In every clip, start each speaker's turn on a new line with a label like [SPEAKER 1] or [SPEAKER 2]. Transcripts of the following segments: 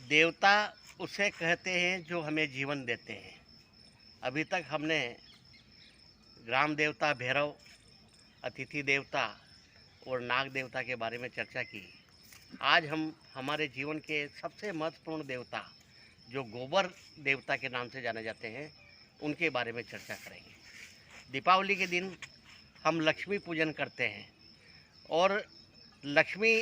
[SPEAKER 1] देवता उसे कहते हैं जो हमें जीवन देते हैं। अभी तक हमने ग्राम देवता भैरव, अतिथि देवता और नाग देवता के बारे में चर्चा की। आज हम हमारे जीवन के सबसे महत्वपूर्ण देवता जो गोबर देवता के नाम से जाने जाते हैं, उनके बारे में चर्चा करेंगे। दीपावली के दिन हम लक्ष्मी पूजन करते हैं और लक्ष्मी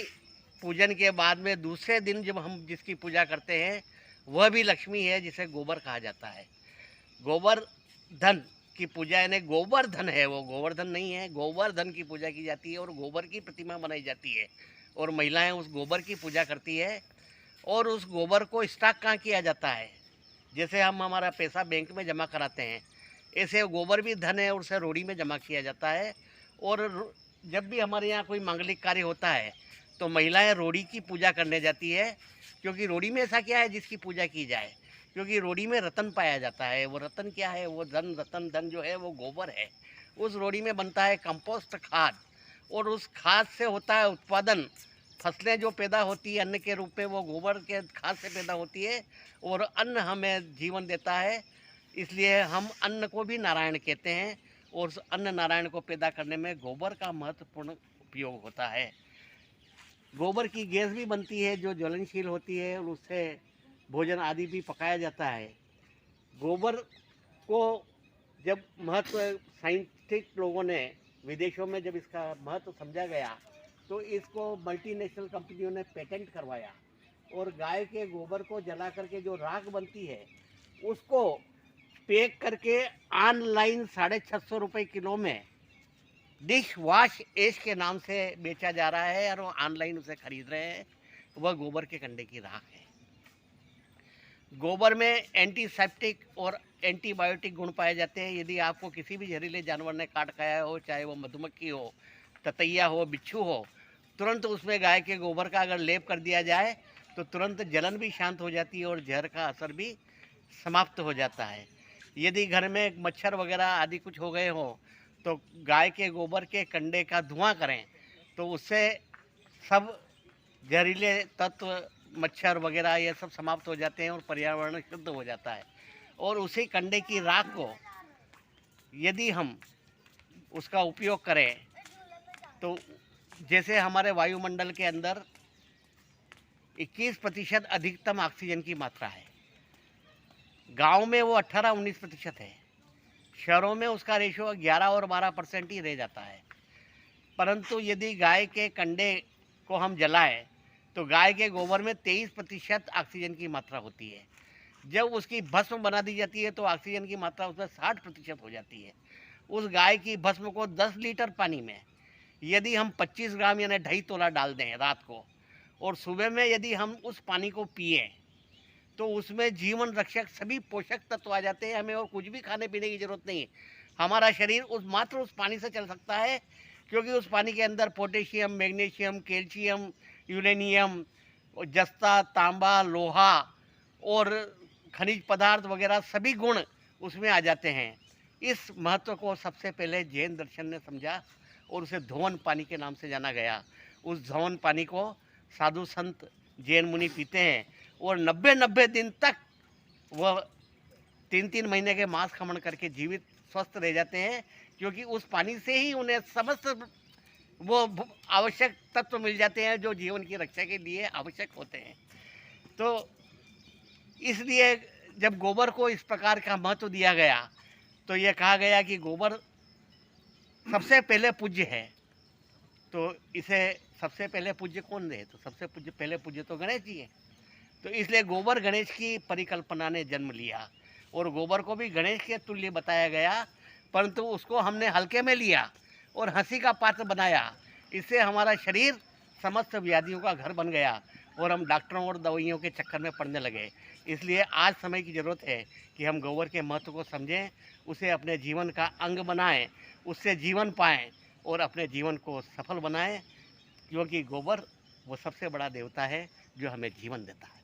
[SPEAKER 1] पूजन के बाद में दूसरे दिन जब हम जिसकी पूजा करते हैं वह भी लक्ष्मी है, जिसे गोबर कहा जाता है। गोबर धन की पूजा, यानी गोवर्धन है, वो गोवर्धन नहीं है, गोवर्धन की पूजा की जाती है और गोबर की प्रतिमा बनाई जाती है और महिलाएं उस गोबर की पूजा करती है। और उस गोबर को स्टॉक कहाँ किया जाता है, जैसे हम हमारा पैसा बैंक में जमा कराते हैं, ऐसे गोबर भी धन है और उसे रोड़ी में जमा किया जाता है। और जब भी हमारे यहाँ कोई मांगलिक कार्य होता है तो महिलाएं रोड़ी की पूजा करने जाती है, क्योंकि रोड़ी में ऐसा क्या है जिसकी पूजा की जाए, क्योंकि रोड़ी में रतन पाया जाता है। वो रतन क्या है, वो धन, रतन धन जो है वो गोबर है। उस रोड़ी में बनता है कंपोस्ट खाद और उस खाद से होता है उत्पादन। फसलें जो पैदा होती है अन्न के रूप में, वो गोबर के खाद से पैदा होती है और अन्न हमें जीवन देता है। इसलिए हम अन्न को भी नारायण कहते हैं और उस अन्न नारायण को पैदा करने में गोबर का महत्वपूर्ण उपयोग होता है। गोबर की गैस भी बनती है जो ज्वलनशील होती है और उससे भोजन आदि भी पकाया जाता है। गोबर को जब महत्व साइंटिस्ट लोगों ने विदेशों में जब इसका महत्व समझा गया तो इसको मल्टीनेशनल कंपनियों ने पेटेंट करवाया और गाय के गोबर को जला करके जो राख बनती है उसको पैक करके ऑनलाइन 650 रुपये किलो में डिश वॉश एश के नाम से बेचा जा रहा है और वो ऑनलाइन उसे खरीद रहे हैं। वह गोबर के कंडे की राख है। गोबर में एंटीसेप्टिक और एंटीबायोटिक गुण पाए जाते हैं। यदि आपको किसी भी जहरीले जानवर ने काट खाया हो, चाहे वो मधुमक्खी हो, ततैया हो, बिच्छू हो, तुरंत उसमें गाय के गोबर का अगर लेप कर दिया जाए तो तुरंत जलन भी शांत हो जाती है और जहर का असर भी समाप्त हो जाता है। यदि घर में मच्छर वगैरह आदि कुछ हो गए हो तो गाय के गोबर के कंडे का धुआं करें तो उससे सब जहरीले तत्व, मच्छर वगैरह ये सब समाप्त हो जाते हैं और पर्यावरण शुद्ध हो जाता है। और उसी कंडे की राख को यदि हम उसका उपयोग करें तो जैसे हमारे वायुमंडल के अंदर 21% अधिकतम ऑक्सीजन की मात्रा है, गांव में वो 18-19% है, शहरों में उसका रेशियो 11 और 12% ही रह जाता है। परंतु यदि गाय के कंडे को हम जलाएं तो गाय के गोबर में 23% ऑक्सीजन की मात्रा होती है। जब उसकी भस्म बना दी जाती है तो ऑक्सीजन की मात्रा उसमें 60% हो जाती है। उस गाय की भस्म को 10 लीटर पानी में यदि हम 25 ग्राम यानी 2.5 तोला डाल दें रात को और सुबह में यदि हम उस पानी को पिए तो उसमें जीवन रक्षक सभी पोषक तत्व आ जाते हैं। हमें और कुछ भी खाने पीने की जरूरत नहीं। हमारा शरीर मात्र उस पानी से चल सकता है, क्योंकि उस पानी के अंदर पोटेशियम, मैग्नीशियम, कैल्शियम, यूरेनियम, जस्ता, तांबा, लोहा और खनिज पदार्थ वगैरह सभी गुण उसमें आ जाते हैं। इस महत्व को सबसे पहले जैन दर्शन ने समझा और उसे धोवन पानी के नाम से जाना गया। उस धोवन पानी को साधु संत जैन मुनि पीते हैं और 90 दिन तक वह 3 महीने के मांस खमन करके जीवित स्वस्थ रह जाते हैं, क्योंकि उस पानी से ही उन्हें समस्त वो आवश्यक तत्व मिल जाते हैं जो जीवन की रक्षा के लिए आवश्यक होते हैं। तो इसलिए जब गोबर को इस प्रकार का महत्व दिया गया तो यह कहा गया कि गोबर सबसे पहले पूज्य है। तो इसे सबसे पहले पूज्य कौन है, तो सबसे पहले पूज्य तो गणेश जी है। तो इसलिए गोबर गणेश की परिकल्पना ने जन्म लिया और गोबर को भी गणेश के तुल्य बताया गया, परंतु उसको हमने हल्के में लिया और हंसी का पात्र बनाया। इससे हमारा शरीर समस्त व्याधियों का घर बन गया और हम डॉक्टरों और दवाइयों के चक्कर में पड़ने लगे। इसलिए आज समय की ज़रूरत है कि हम गोबर के महत्व को समझें, उसे अपने जीवन का अंग बनाएं, उससे जीवन पाएं और अपने जीवन को सफल बनाएं, क्योंकि गोबर वो सबसे बड़ा देवता है जो हमें जीवन देता है।